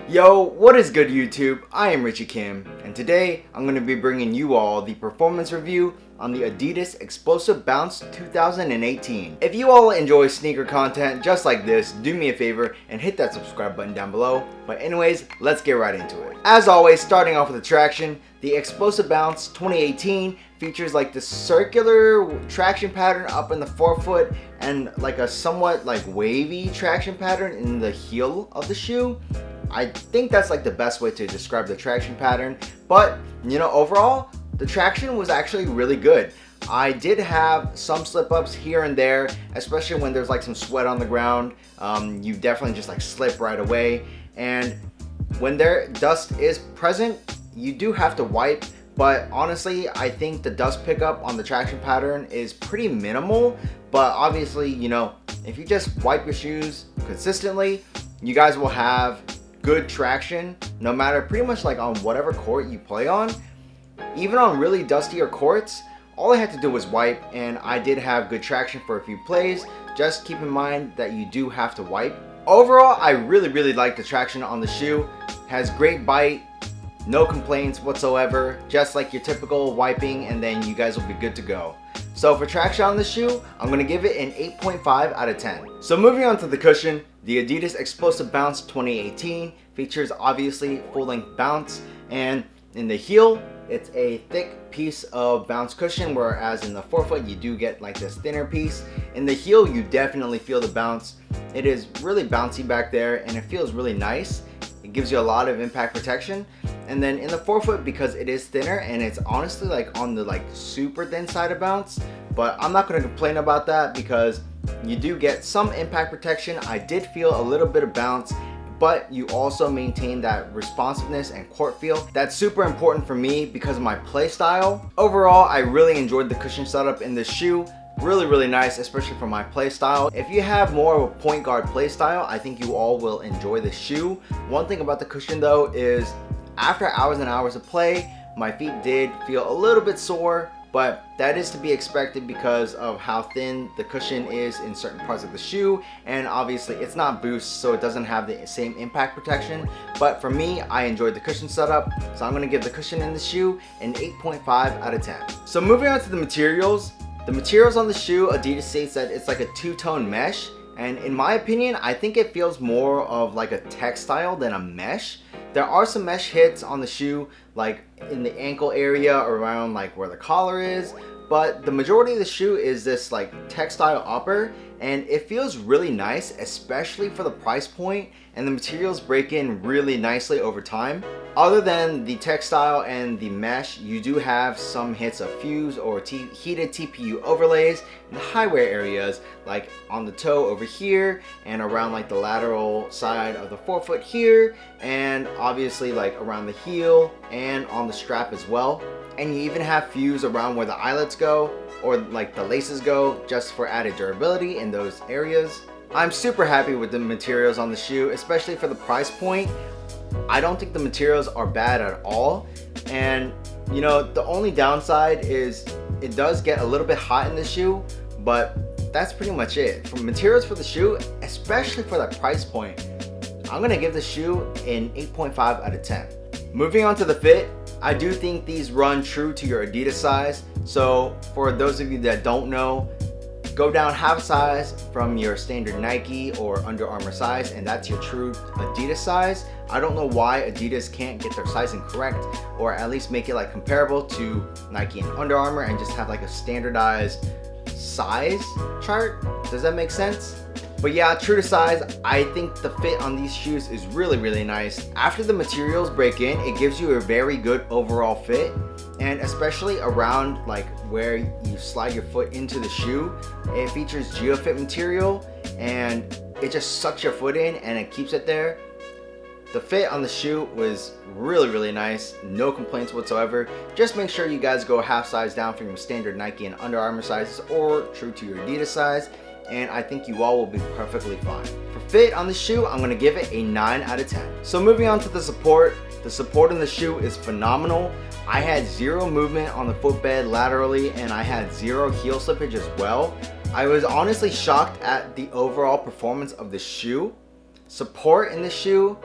Yo, what is good YouTube? I am Richie Kim, and today I'm going to be bringing you all the performance review on the Adidas Explosive Bounce 2018. If you all enjoy sneaker content just like this, do me a favor and hit that subscribe button down below. But anyways, let's get right into it. As always, starting off with the traction, the Explosive Bounce 2018 features like the circular traction pattern up in the forefoot and like a somewhat like wavy traction pattern in the heel of the shoe. I think that's like the best way to describe the traction pattern, but overall the traction was actually really good. I did have some slip-ups here and there, especially when there's like some sweat on the ground. You definitely just like slip right away, and when there dust is present, you do have to wipe. But honestly, I think the dust pickup on the traction pattern is pretty minimal. But obviously, if you just wipe your shoes consistently, you guys will have good traction no matter pretty much like on whatever court you play on. Even on really dustier courts, all I had to do was wipe, and I did have good traction for a few plays. Just keep in mind that you do have to wipe. Overall, I really like the traction on the shoe. Has great bite, no complaints whatsoever, just like your typical wiping, and then you guys will be good to go. So for traction on the shoe, I'm going to give it an 8.5 out of 10. So moving on to the cushion, the Adidas Explosive Bounce 2018 features obviously full-length bounce, and in the heel, it's a thick piece of bounce cushion, whereas in the forefoot you do get like this thinner piece. In the heel, you definitely feel the bounce. It is really bouncy back there, and it feels really nice. It gives you a lot of impact protection. And then in the forefoot, because it is thinner and it's honestly like on the like super thin side of bounce, but I'm not going to complain about that because you do get some impact protection. I did feel a little bit of bounce, but you also maintain that responsiveness and court feel. That's super important for me because of my play style. Overall, I really enjoyed the cushion setup in this shoe. Really nice, especially for my play style. If you have more of a point guard play style, I think you all will enjoy the shoe. One thing about the cushion though is after hours and hours of play, my feet did feel a little bit sore, but that is to be expected because of how thin the cushion is in certain parts of the shoe, and obviously it's not Boost, so it doesn't have the same impact protection. But for me, I enjoyed the cushion setup, so I'm going to give the cushion in the shoe an 8.5 out of 10. So moving on to the materials. The materials on the shoe, Adidas states that it's like a two-tone mesh, and in my opinion, I think it feels more of like a textile than a mesh. There are some mesh hits on the shoe, like in the ankle area around like where the collar is, but the majority of the shoe is this like textile upper, and it feels really nice, especially for the price point, and the materials break in really nicely over time. Other than the textile and the mesh, you do have some hits of fuse or heated TPU overlays in the high wear areas, like on the toe over here and around like the lateral side of the forefoot here, and obviously like around the heel and on the strap as well. And you even have fuse around where the eyelets go or like the laces go, just for added durability in those areas. I'm super happy with the materials on the shoe, especially for the price point. I don't think the materials are bad at all, and the only downside is it does get a little bit hot in the shoe, but that's pretty much it. For materials for the shoe, especially for that price point, I'm gonna give the shoe an 8.5 out of 10. Moving on to the fit, I do think these run true to your Adidas size. So for those of you that don't know, go down half size from your standard Nike or Under Armour size, and that's your true Adidas size. I don't know why Adidas can't get their sizing correct, or at least make it like comparable to Nike and Under Armour and just have like a standardized size chart. Does that make sense? But yeah, true to size, I think the fit on these shoes is really nice. After the materials break in, it gives you a very good overall fit, and especially around like where you slide your foot into the shoe, it features GeoFit material, and it just sucks your foot in and it keeps it there. The fit on the shoe was really nice, no complaints whatsoever. Just make sure you guys go half size down from your standard Nike and Under Armour sizes, or true to your Adidas size, and I think you all will be perfectly fine. For fit on the shoe, I'm going to give it a 9 out of 10. So moving on to the support. The support in the shoe is phenomenal. I had zero movement on the footbed laterally, and I had zero heel slippage as well. I was honestly shocked at the overall performance of the shoe. Support in the shoe,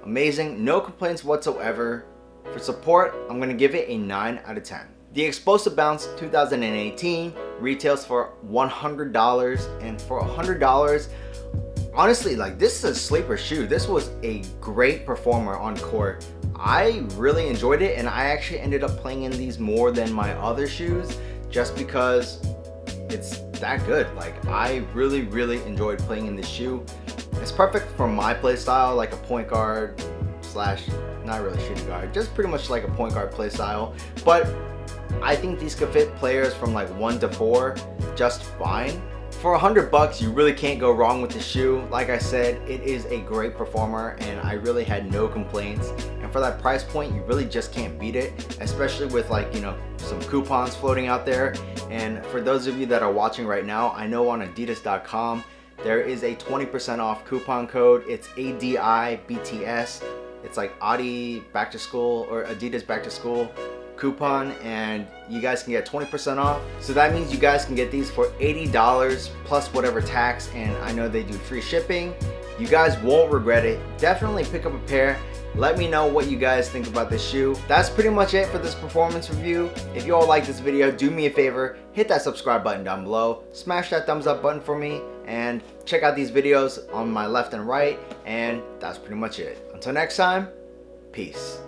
amazing, no complaints whatsoever. For support, I'm gonna give it a 9 out of 10. The Explosive Bounce 2018 retails for $100, and for $100, honestly, like, this is a sleeper shoe. This was a great performer on court. I really enjoyed it, and I actually ended up playing in these more than my other shoes just because it's that good. Like, I really enjoyed playing in this shoe. It's perfect for my play style, like a point guard slash, not really shooting guard, just pretty much like a point guard play style. But I think these could fit players from like 1 to 4 just fine. For $100, you really can't go wrong with the shoe. Like I said, it is a great performer, and I really had no complaints. And for that price point, you really just can't beat it, especially with, like, you know, some coupons floating out there. And for those of you that are watching right now, I know on Adidas.com there is a 20% off coupon code. It's ADIBTS. It's like Adi back to school, or Adidas back to school coupon, and you guys can get 20% off. So that means you guys can get these for $80 plus whatever tax, and I know they do free shipping. You guys won't regret it. Definitely pick up a pair. Let me know what you guys think about this shoe. That's pretty much it for this performance review. If you all like this video, do me a favor, hit that subscribe button down below, smash that thumbs up button for me, and check out these videos on my left and right. And that's pretty much it. Until next time, peace.